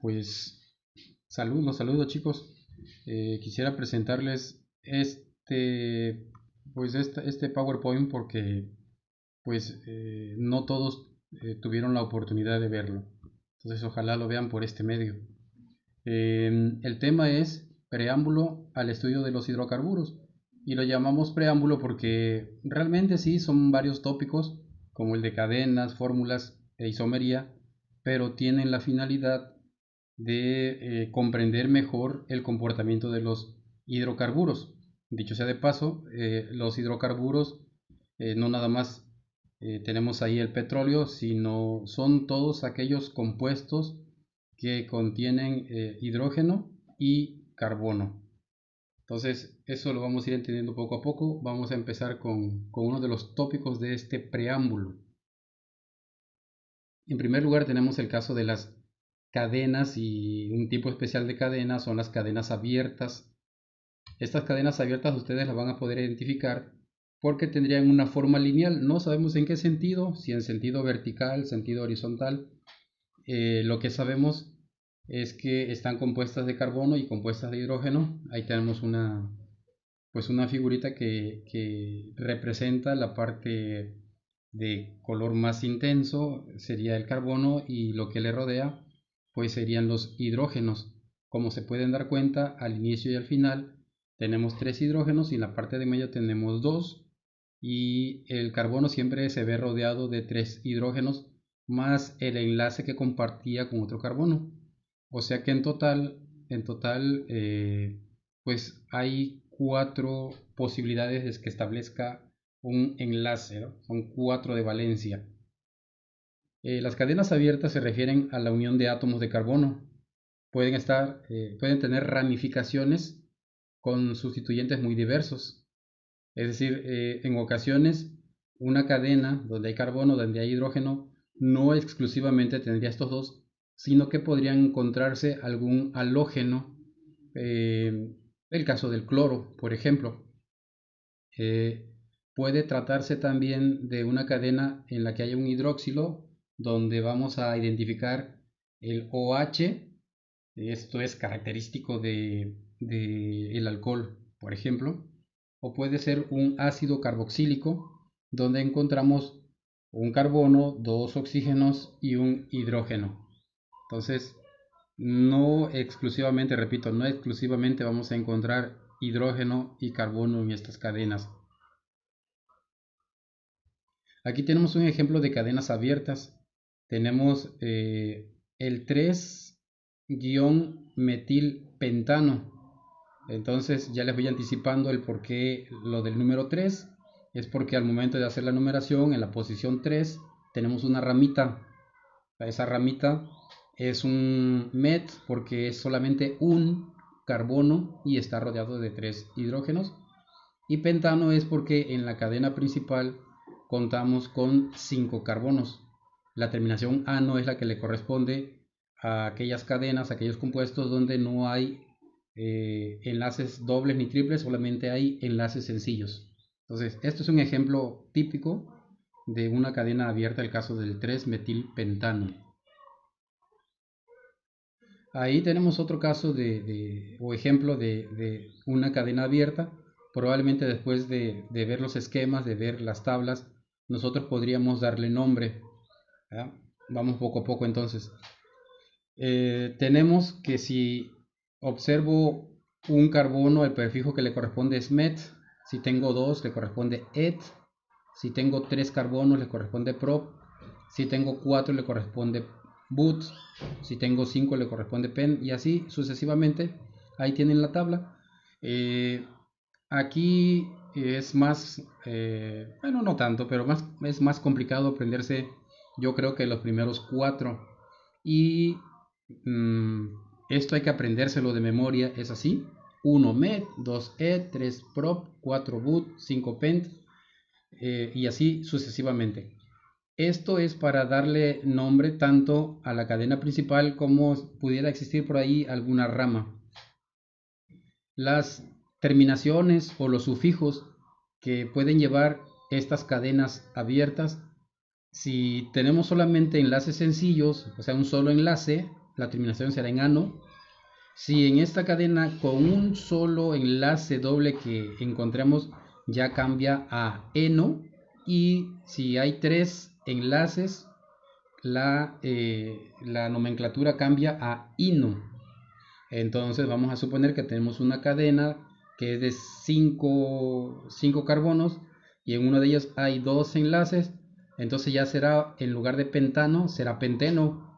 Pues los saludo chicos. Quisiera presentarles este PowerPoint porque no todos tuvieron la oportunidad de verlo. Entonces ojalá lo vean por este medio. El tema es preámbulo al estudio de los hidrocarburos y lo llamamos preámbulo porque realmente sí son varios tópicos como el de cadenas, fórmulas e isomería, pero tienen la finalidad de comprender mejor el comportamiento de los hidrocarburos. Dicho sea de paso, los hidrocarburos no nada más tenemos ahí el petróleo, sino son todos aquellos compuestos que contienen hidrógeno y carbono. Entonces, eso lo vamos a ir entendiendo poco a poco. Vamos a empezar con uno de los tópicos de este preámbulo. En primer lugar, tenemos el caso de las cadenas, y un tipo especial de cadenas son las cadenas abiertas. Estas cadenas abiertas ustedes las van a poder identificar porque tendrían una forma lineal. No sabemos en qué sentido, si en sentido vertical, sentido horizontal. Lo que sabemos es que están compuestas de carbono y compuestas de hidrógeno. Ahí tenemos una figurita que representa la parte de color más intenso, sería el carbono, y lo que le rodea pues serían los hidrógenos. Como se pueden dar cuenta, al inicio y al final tenemos tres hidrógenos y en la parte de medio tenemos dos, y el carbono siempre se ve rodeado de tres hidrógenos más el enlace que compartía con otro carbono. O sea que en total pues hay cuatro posibilidades de que establezca un enlace, ¿no? Son cuatro de valencia. Las cadenas abiertas se refieren a la unión de átomos de carbono. Pueden tener ramificaciones con sustituyentes muy diversos. Es decir, en ocasiones una cadena donde hay carbono, donde hay hidrógeno, no exclusivamente tendría estos dos, sino que podrían encontrarse algún halógeno. El caso del cloro, por ejemplo. Eh, Puede tratarse también de una cadena en la que haya un hidroxilo, donde vamos a identificar el OH. Esto es característico de el alcohol, por ejemplo. O puede ser un ácido carboxílico, donde encontramos un carbono, dos oxígenos y un hidrógeno. Entonces, no exclusivamente, repito, no exclusivamente vamos a encontrar hidrógeno y carbono en estas cadenas. Aquí tenemos un ejemplo de cadenas abiertas. Tenemos el 3-metilpentano. Entonces ya les voy anticipando el por qué lo del número 3. Es porque al momento de hacer la numeración, en la posición 3 tenemos una ramita. Esa ramita es un met porque es solamente un carbono y está rodeado de tres hidrógenos. Y pentano es porque en la cadena principal contamos con 5 carbonos. La terminación ano es la que le corresponde a aquellas cadenas, a aquellos compuestos donde no hay enlaces dobles ni triples, solamente hay enlaces sencillos. Entonces, esto es un ejemplo típico de una cadena abierta, el caso del 3-metilpentano. Ahí tenemos otro caso o ejemplo de una cadena abierta. Probablemente después de ver los esquemas, de ver las tablas, nosotros podríamos darle nombre, ¿verdad? Vamos poco a poco entonces. Tenemos que si observo un carbono, el prefijo que le corresponde es met. Si tengo dos, le corresponde et. Si tengo tres carbonos, le corresponde prop. Si tengo cuatro, le corresponde but. Si tengo 5, le corresponde pen, y así sucesivamente. Ahí tienen la tabla. Aquí es más, bueno, no tanto, pero es más complicado aprenderse, yo creo, que los primeros cuatro. Y mm, esto hay que aprendérselo de memoria, es así: 1 met, 2 et, 3 prop, 4 but, 5 pent, y así sucesivamente. Esto es para darle nombre tanto a la cadena principal como pudiera existir por ahí alguna rama. Las terminaciones o los sufijos que pueden llevar estas cadenas abiertas, si tenemos solamente enlaces sencillos, o sea, un solo enlace, la terminación será en ano. Si en esta cadena con un solo enlace doble que encontremos ya cambia a eno, y si hay 3 enlaces la nomenclatura cambia a ino. Entonces vamos a suponer que tenemos una cadena que es de 5 carbonos y en uno de ellos hay 2 enlaces, entonces ya será, en lugar de pentano, será penteno.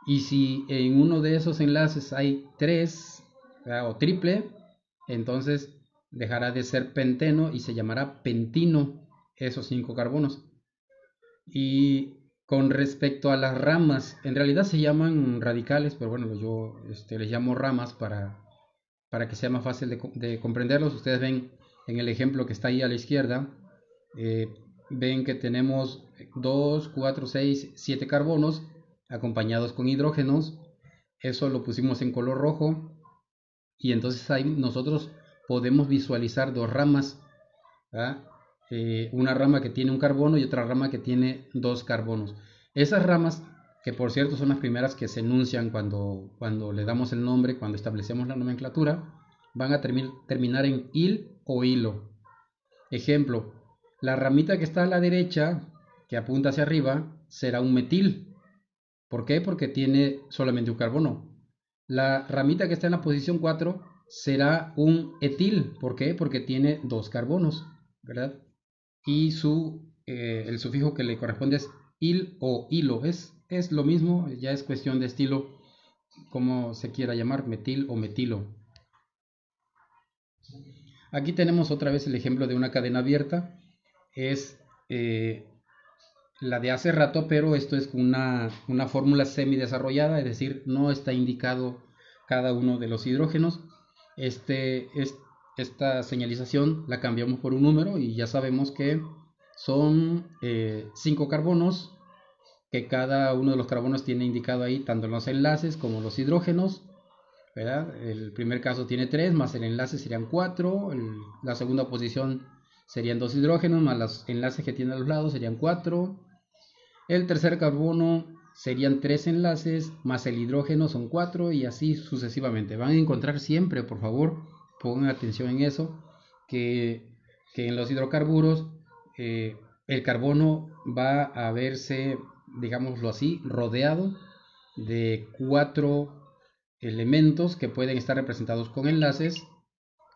Y si en uno de esos enlaces hay 3, ¿verdad?, o triple, entonces dejará de ser penteno y se llamará pentino, esos 5 carbonos. Y con respecto a las ramas, en realidad se llaman radicales, pero bueno, yo les llamo ramas para que sea más fácil de comprenderlos. Ustedes ven en el ejemplo que está ahí a la izquierda, eh, ven que tenemos 2, 4, 6, 7 carbonos acompañados con hidrógenos. Eso lo pusimos en color rojo y entonces ahí nosotros podemos visualizar 2 ramas, ¿verdad? Una rama que tiene un carbono y otra rama que tiene 2 carbonos. Esas ramas, que por cierto son las primeras que se enuncian cuando le damos el nombre, cuando establecemos la nomenclatura, van a terminar en il o hilo. Ejemplo, la ramita que está a la derecha, que apunta hacia arriba, será un metil. ¿Por qué? Porque tiene solamente un carbono. La ramita que está en la posición 4 será un etil. ¿Por qué? Porque tiene 2 carbonos, ¿verdad? Y el sufijo que le corresponde es il o hilo. Es lo mismo, ya es cuestión de estilo, como se quiera llamar, metil o metilo. Aquí tenemos otra vez el ejemplo de una cadena abierta. Es la de hace rato, pero esto es una fórmula semi desarrollada, es decir, no está indicado cada uno de los hidrógenos. Esta señalización la cambiamos por un número y ya sabemos que son 5 carbonos, que cada uno de los carbonos tiene indicado ahí tanto los enlaces como los hidrógenos, ¿verdad? El primer caso tiene 3, más el enlace serían 4, la segunda posición serían 2 hidrógenos, más los enlaces que tiene a los lados serían 4. El tercer carbono serían 3 enlaces, más el hidrógeno son 4 y así sucesivamente. Van a encontrar siempre, por favor, pongan atención en eso, que en los hidrocarburos el carbono va a verse, digámoslo así, rodeado de 4 elementos que pueden estar representados con enlaces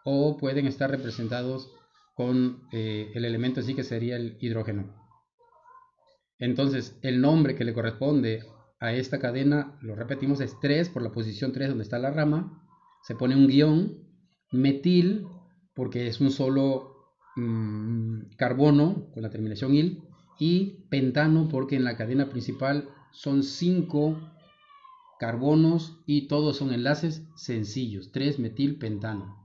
o pueden estar representados con el elemento en sí, que sería el hidrógeno. Entonces, el nombre que le corresponde a esta cadena, lo repetimos, es 3 por la posición 3 donde está la rama. Se pone un guión, metil, porque es un solo carbono con la terminación il, y pentano porque en la cadena principal son 5 carbonos y todos son enlaces sencillos, 3-metilpentano.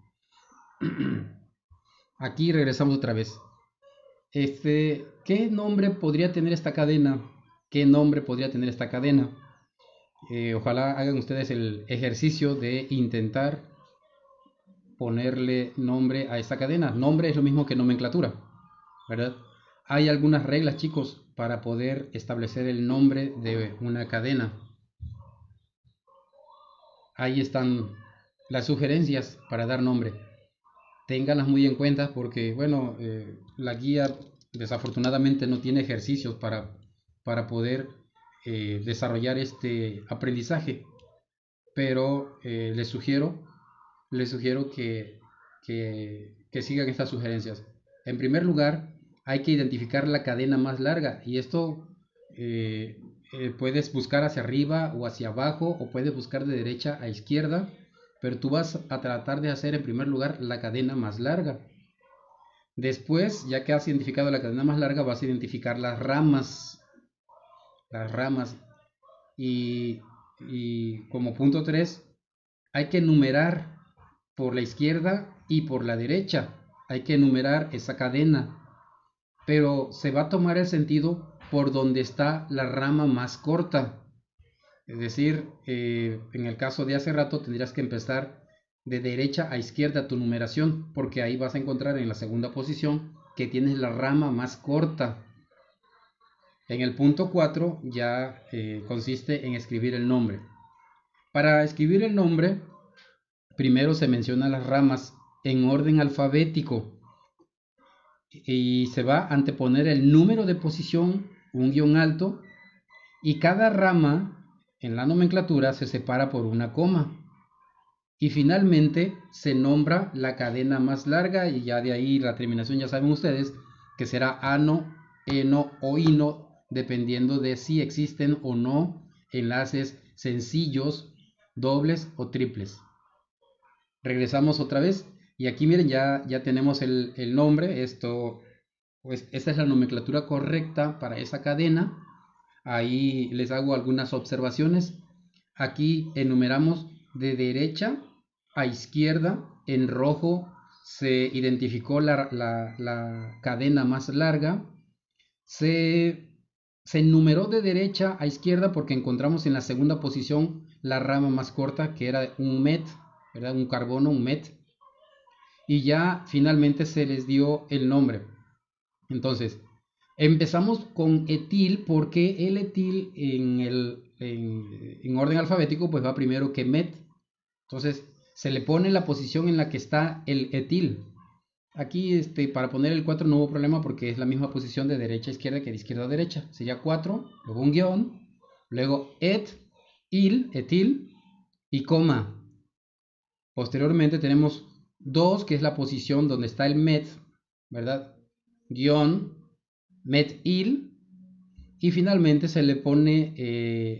Aquí regresamos otra vez. ¿Qué nombre podría tener esta cadena? ¿Qué nombre podría tener esta cadena? Ojalá hagan ustedes el ejercicio de intentar ponerle nombre a esta cadena. Nombre es lo mismo que nomenclatura, ¿verdad? Hay algunas reglas, chicos, para poder establecer el nombre de una cadena. Ahí están las sugerencias para dar nombre. Ténganlas muy en cuenta porque, bueno, la guía desafortunadamente no tiene ejercicios para poder desarrollar este aprendizaje, pero les sugiero que sigan estas sugerencias. En primer lugar, hay que identificar la cadena más larga y esto puedes buscar hacia arriba o hacia abajo o puedes buscar de derecha a izquierda, pero tú vas a tratar de hacer en primer lugar la cadena más larga. Después, ya que has identificado la cadena más larga, vas a identificar las ramas y como punto 3 hay que numerar por la izquierda y por la derecha. Hay que enumerar esa cadena, pero se va a tomar el sentido por donde está la rama más corta. Es decir, en el caso de hace rato tendrías que empezar de derecha a izquierda tu numeración, porque ahí vas a encontrar en la segunda posición que tienes la rama más corta. En el punto 4 ya consiste en escribir el nombre. Para escribir el nombre, primero se mencionan las ramas en orden alfabético y se va a anteponer el número de posición, un guión alto, y cada rama en la nomenclatura se separa por una coma. Y finalmente se nombra la cadena más larga y ya de ahí la terminación ya saben ustedes que será ano, eno o ino, dependiendo de si existen o no enlaces sencillos, dobles o triples. Regresamos otra vez y aquí miren ya tenemos el nombre. Esto, pues, esta es la nomenclatura correcta para esa cadena. Ahí les hago algunas observaciones. Aquí enumeramos de derecha a izquierda. En rojo se identificó la cadena más larga. Se enumeró de derecha a izquierda porque encontramos en la segunda posición la rama más corta, que era un met, ¿verdad? Un carbono, un met. Y ya finalmente se les dio el nombre. Entonces, empezamos con etil porque el etil en orden alfabético pues va primero que met. Entonces se le pone la posición en la que está el etil. Aquí para poner el 4 no hubo problema porque es la misma posición de derecha a izquierda que de izquierda a derecha. Sería 4, luego un guión, luego etil y coma. Posteriormente tenemos 2, que es la posición donde está el met, ¿verdad? Guión, metil, y finalmente se le pone,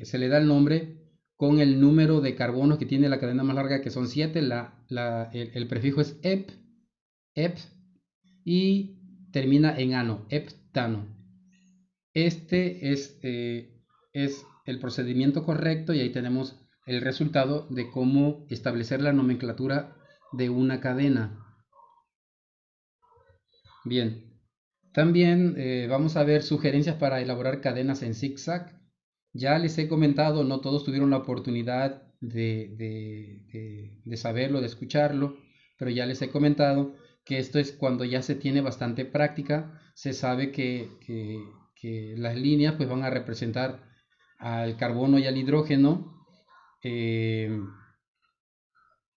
se le da el nombre con el número de carbonos que tiene la cadena más larga, que son 7. El prefijo es ep, y termina en ano, heptano. Es el procedimiento correcto y ahí tenemos el resultado de cómo establecer la nomenclatura de una cadena. Bien, también vamos a ver sugerencias para elaborar cadenas en zigzag. Ya les he comentado, no todos tuvieron la oportunidad de saberlo, de escucharlo, pero ya les he comentado que esto es cuando ya se tiene bastante práctica, se sabe que las líneas pues van a representar al carbono y al hidrógeno. Eh,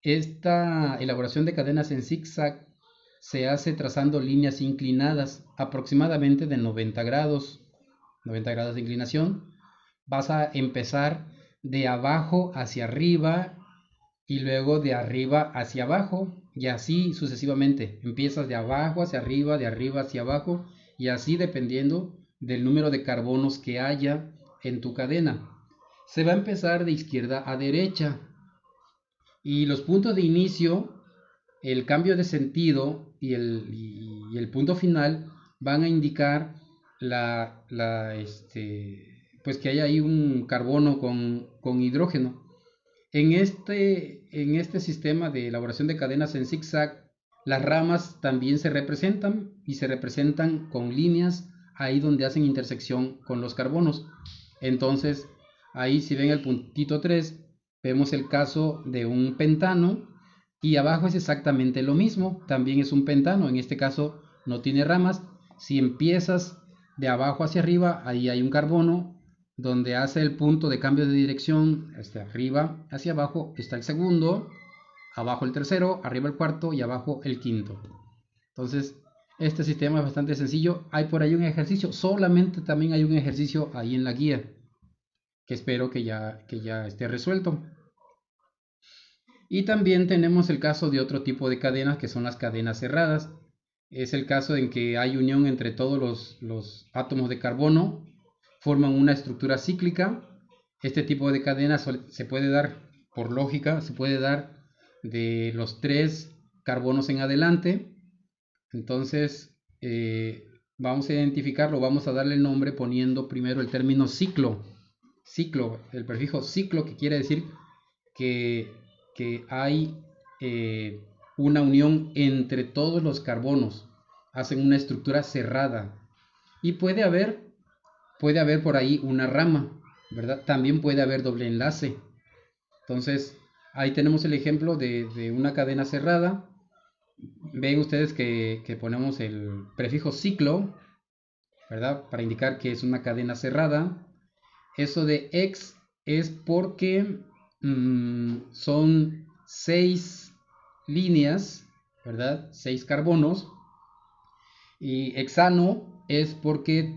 Esta elaboración de cadenas en zigzag se hace trazando líneas inclinadas aproximadamente de 90 grados, 90 grados de inclinación. Vas a empezar de abajo hacia arriba y luego de arriba hacia abajo y así sucesivamente. Empiezas de abajo hacia arriba, de arriba hacia abajo y así dependiendo del número de carbonos que haya en tu cadena. Se va a empezar de izquierda a derecha y los puntos de inicio, el cambio de sentido y el punto final van a indicar pues que hay ahí un carbono con hidrógeno. En este sistema de elaboración de cadenas en zigzag, las ramas también se representan y se representan con líneas ahí donde hacen intersección con los carbonos. Entonces, ahí si ven el puntito 3, vemos el caso de un pentano y abajo es exactamente lo mismo, también es un pentano, en este caso no tiene ramas. Si empiezas de abajo hacia arriba, ahí hay un carbono, donde hace el punto de cambio de dirección, hasta arriba hacia abajo está el segundo, abajo el tercero, arriba el cuarto y abajo el quinto. Entonces, este sistema es bastante sencillo. Hay por ahí un ejercicio, solamente también hay un ejercicio ahí en la guía, que espero que ya esté resuelto. Y también tenemos el caso de otro tipo de cadenas, que son las cadenas cerradas. Es el caso en que hay unión entre todos los átomos de carbono, forman una estructura cíclica. Este tipo de cadenas se puede dar, por lógica, se puede dar de los 3 carbonos en adelante. Entonces, vamos a identificarlo, vamos a darle el nombre poniendo primero el término ciclo. Ciclo, el prefijo ciclo, que quiere decir que, que hay una unión entre todos los carbonos, hacen una estructura cerrada. Y puede haber por ahí una rama, ¿verdad? También puede haber doble enlace. Entonces, ahí tenemos el ejemplo de una cadena cerrada. Ven ustedes que ponemos el prefijo ciclo, ¿verdad? Para indicar que es una cadena cerrada. Eso de ex es porque son 6 líneas, ¿verdad? 6 carbonos. Y hexano es porque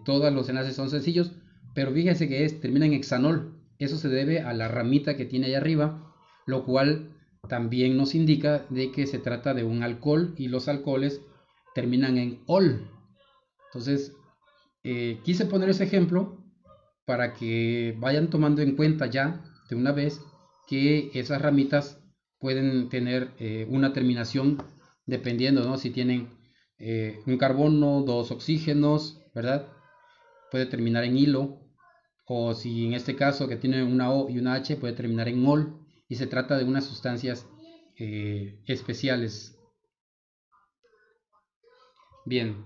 todos los enlaces son sencillos, pero fíjense que termina en hexanol. Eso se debe a la ramita que tiene ahí arriba, lo cual también nos indica de que se trata de un alcohol y los alcoholes terminan en ol. Entonces, quise poner ese ejemplo para que vayan tomando en cuenta ya de una vez que esas ramitas pueden tener una terminación dependiendo, ¿no? Si tienen un carbono, dos oxígenos, ¿verdad? Puede terminar en hilo, o si en este caso que tiene una O y una H puede terminar en ol, y se trata de unas sustancias especiales. Bien,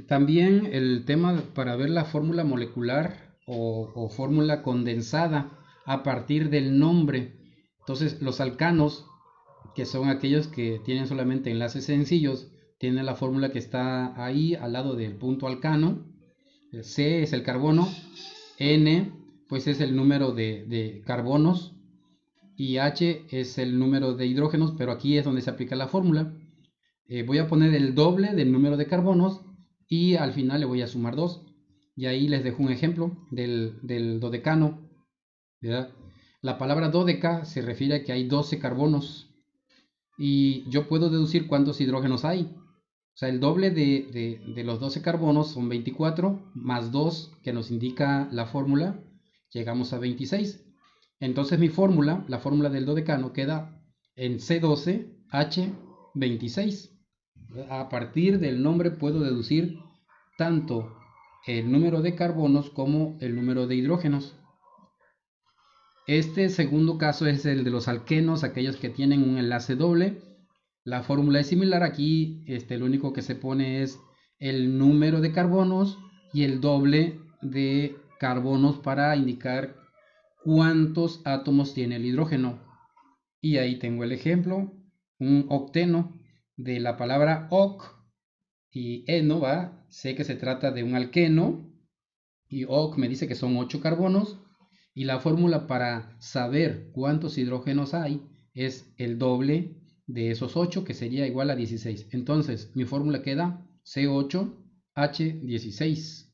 también el tema para ver la fórmula molecular o fórmula condensada a partir del nombre. Entonces, los alcanos, que son aquellos que tienen solamente enlaces sencillos, tienen la fórmula que está ahí al lado del punto alcano. C es el carbono, N pues es el número de carbonos y H es el número de hidrógenos, pero aquí es donde se aplica la fórmula. Voy a poner el doble del número de carbonos y al final le voy a sumar 2. Y ahí les dejo un ejemplo del dodecano, ¿verdad? La palabra dodeca se refiere a que hay 12 carbonos y yo puedo deducir cuántos hidrógenos hay. O sea, el doble de los 12 carbonos son 24 más 2 que nos indica la fórmula, llegamos a 26. Entonces mi fórmula, la fórmula del dodecano, queda en C12H26. A partir del nombre puedo deducir tanto el número de carbonos como el número de hidrógenos. Este segundo caso es el de los alquenos, aquellos que tienen un enlace doble. La fórmula es similar aquí, lo único que se pone es el número de carbonos y el doble de carbonos para indicar cuántos átomos tiene el hidrógeno. Y ahí tengo el ejemplo, un octeno de la palabra oc y eno, ¿va? Sé que se trata de un alqueno y oc me dice que son 8 carbonos y la fórmula para saber cuántos hidrógenos hay es el doble de esos 8 que sería igual a 16. Entonces mi fórmula queda C8H16.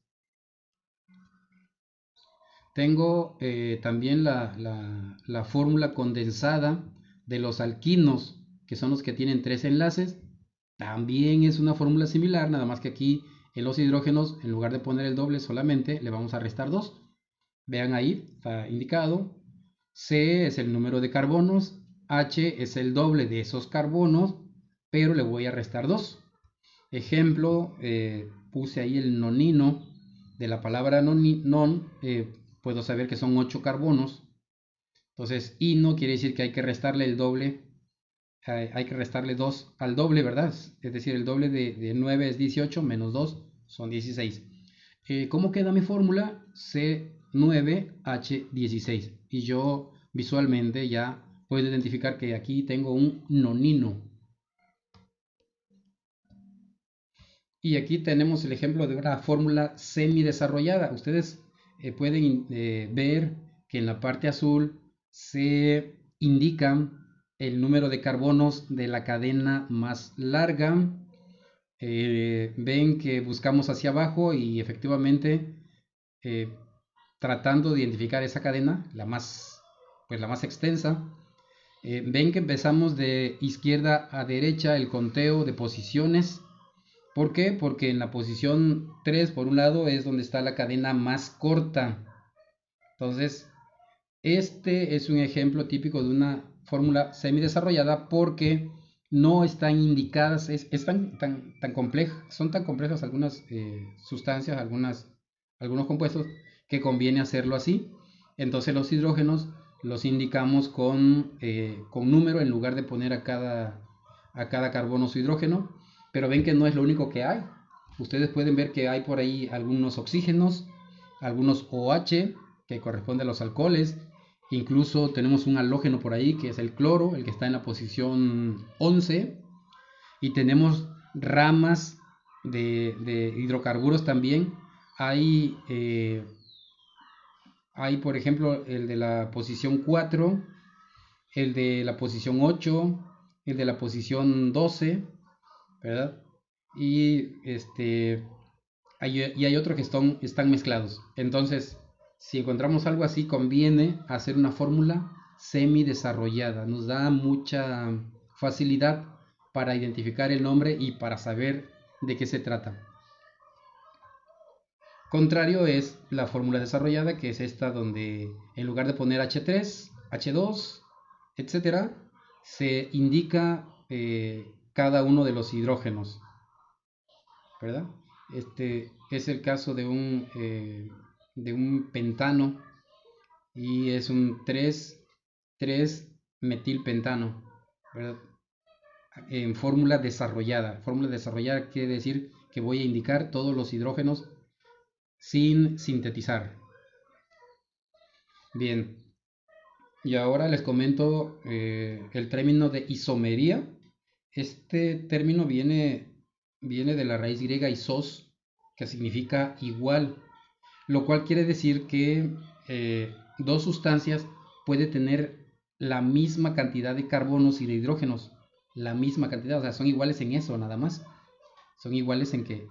Tengo también la fórmula condensada de los alquinos, que son los que tienen 3 enlaces. También es una fórmula similar, nada más que aquí en los hidrógenos, en lugar de poner el doble solamente, le vamos a restar 2. Vean ahí, está indicado. C es el número de carbonos, H es el doble de esos carbonos, pero le voy a restar 2. Ejemplo, puse ahí el nonino de la palabra non, puedo saber que son 8 carbonos. Entonces, ino quiere decir que hay que restarle el doble, hay que restarle 2 al doble, ¿verdad? Es decir, el doble de 9 es 18, menos 2 son 16. ¿Cómo queda mi fórmula? C9H16. Y yo visualmente ya puedo identificar que aquí tengo un nonino. Y aquí tenemos el ejemplo de una fórmula semidesarrollada. Ustedes pueden ver que en la parte azul se indica el número de carbonos de la cadena más larga. Ven que buscamos hacia abajo y efectivamente eh, tratando de identificar esa cadena, pues la más extensa. Ven que empezamos de izquierda a derecha el conteo de posiciones. ¿Por qué? Porque en la posición 3, por un lado, es donde está la cadena más corta. Entonces, este es un ejemplo típico de una fórmula semidesarrollada porque no están indicadas, es tan compleja, son tan complejas algunas sustancias, algunos compuestos, que conviene hacerlo así. Entonces los hidrógenos los indicamos con número en lugar de poner a cada carbono su hidrógeno, pero ven que no es lo único que hay. Ustedes pueden ver que hay por ahí algunos oxígenos, algunos OH que corresponden a los alcoholes. Incluso tenemos un halógeno por ahí que es el cloro, el que está en la posición 11. Y tenemos ramas de hidrocarburos también. Hay hay, por ejemplo, el de la posición 4, el de la posición 8, el de la posición 12, ¿verdad? Y hay otros que están mezclados. Entonces, si encontramos algo así, conviene hacer una fórmula semi desarrollada. Nos da mucha facilidad para identificar el nombre y para saber de qué se trata. Contrario es la fórmula desarrollada, que es esta donde en lugar de poner H3, H2, etcétera, se indica cada uno de los hidrógenos, ¿verdad? Este es el caso de un pentano y es un 3 metilpentano, ¿verdad? En fórmula desarrollada. Fórmula desarrollada quiere decir que voy a indicar todos los hidrógenos sin sintetizar. Bien, y ahora les comento el término de isomería. Este término viene de la raíz griega isos, que significa igual, lo cual quiere decir que dos sustancias pueden tener la misma cantidad de carbonos y de hidrógenos, la misma cantidad, o sea, son iguales en eso nada más. Son iguales en que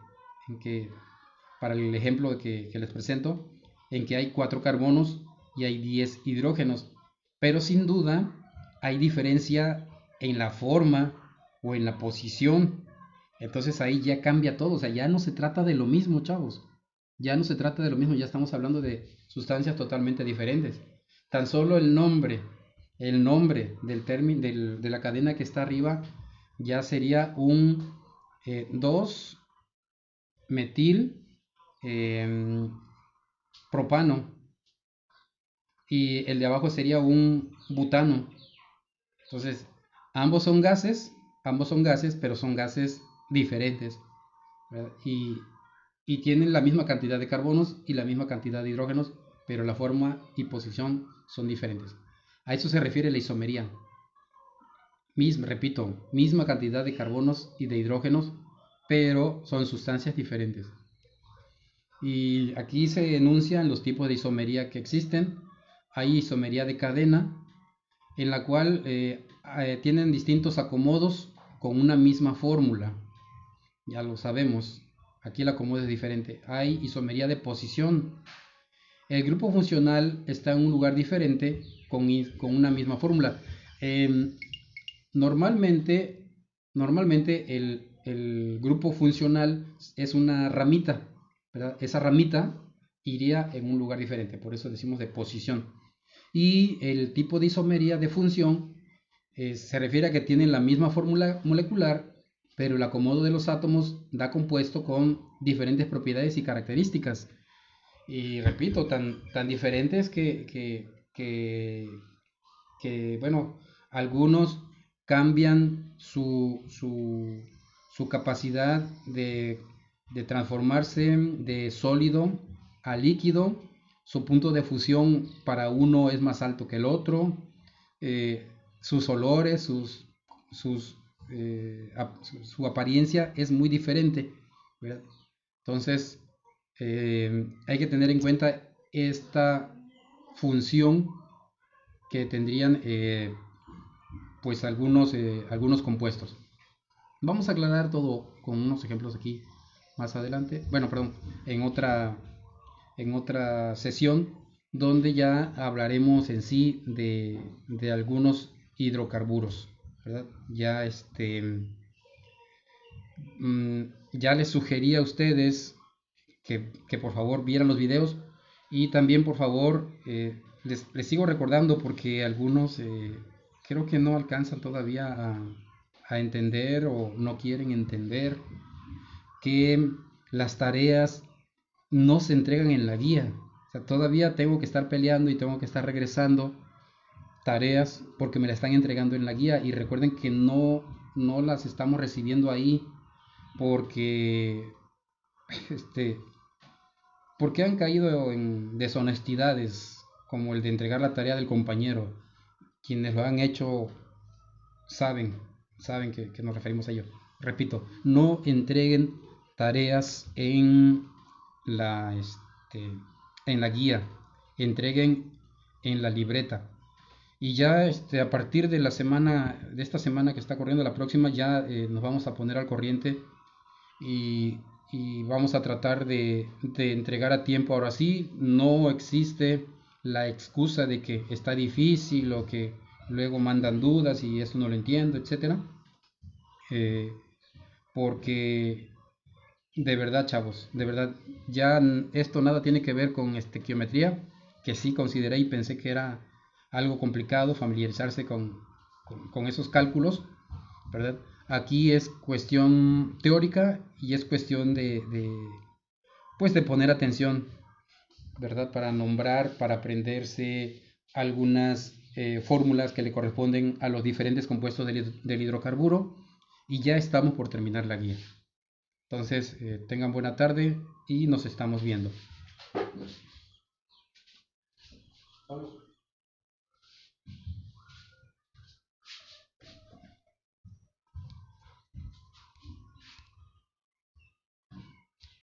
para el ejemplo que les presento, en que hay 4 carbonos y hay 10 hidrógenos, pero sin duda hay diferencia en la forma o en la posición. Entonces ahí ya cambia todo, o sea, ya no se trata de lo mismo, chavos. Ya no se trata de lo mismo, ya estamos hablando de sustancias totalmente diferentes. Tan solo el nombre del término de la cadena que está arriba ya sería un 2 metil eh, propano, y el de abajo sería un butano. Entonces, ambos son gases, pero son gases diferentes, ¿verdad? Y tienen la misma cantidad de carbonos y la misma cantidad de hidrógenos, pero la forma y posición son diferentes. A eso se refiere la isomería. Repito, misma cantidad de carbonos y de hidrógenos, pero son sustancias diferentes. Y aquí se enuncian los tipos de isomería que existen. Hay isomería de cadena, en la cual tienen distintos acomodos con una misma fórmula. Ya lo sabemos. Aquí el acomodo es diferente. Hay isomería de posición. El grupo funcional está en un lugar diferente con una misma fórmula. Eh, normalmente normalmente el grupo funcional es una ramita, ¿verdad? Esa ramita iría en un lugar diferente, por eso decimos de posición. Y el tipo de isomería de función se refiere a que tienen la misma fórmula molecular, pero el acomodo de los átomos da compuesto con diferentes propiedades y características. Y repito, tan diferentes que, bueno, algunos cambian su capacidad de transformarse de sólido a líquido. Su punto de fusión para uno es más alto que el otro. Sus olores, su apariencia es muy diferente, ¿verdad? Entonces, hay que tener en cuenta esta función que tendrían pues algunos compuestos. Vamos a aclarar todo con unos ejemplos aquí más adelante. Bueno, perdón, en otra sesión donde ya hablaremos en sí de algunos hidrocarburos, ¿verdad? Ya les sugería a ustedes que por favor vieran los videos y también por favor les sigo recordando porque algunos creo que no alcanzan todavía a entender o no quieren entender que las tareas no se entregan en la guía. O sea, todavía tengo que estar peleando y tengo que estar regresando tareas porque me las están entregando en la guía, y recuerden que no las estamos recibiendo ahí porque este porque han caído en deshonestidades como el de entregar la tarea del compañero. Quienes lo han hecho saben, saben que nos referimos a ello. Repito, no entreguen tareas la, este, en la guía. entreguen en la libreta. Y ya a partir de la semana, de esta semana que está corriendo, la próxima, ya nos vamos a poner al corriente y, y vamos a tratar de entregar a tiempo. Ahora sí, no existe la excusa de que está difícil o que luego mandan dudas y eso no lo entiendo, etcétera. Eh, Porque de verdad, chavos, de verdad, ya esto nada tiene que ver con estequiometría, que sí consideré y pensé que era algo complicado familiarizarse con esos cálculos, ¿verdad? Aquí es cuestión teórica y es cuestión pues de poner atención, ¿verdad? Para nombrar, para aprenderse algunas fórmulas que le corresponden a los diferentes compuestos del hidrocarburo y ya estamos por terminar la guía. Entonces, tengan buena tarde y nos estamos viendo.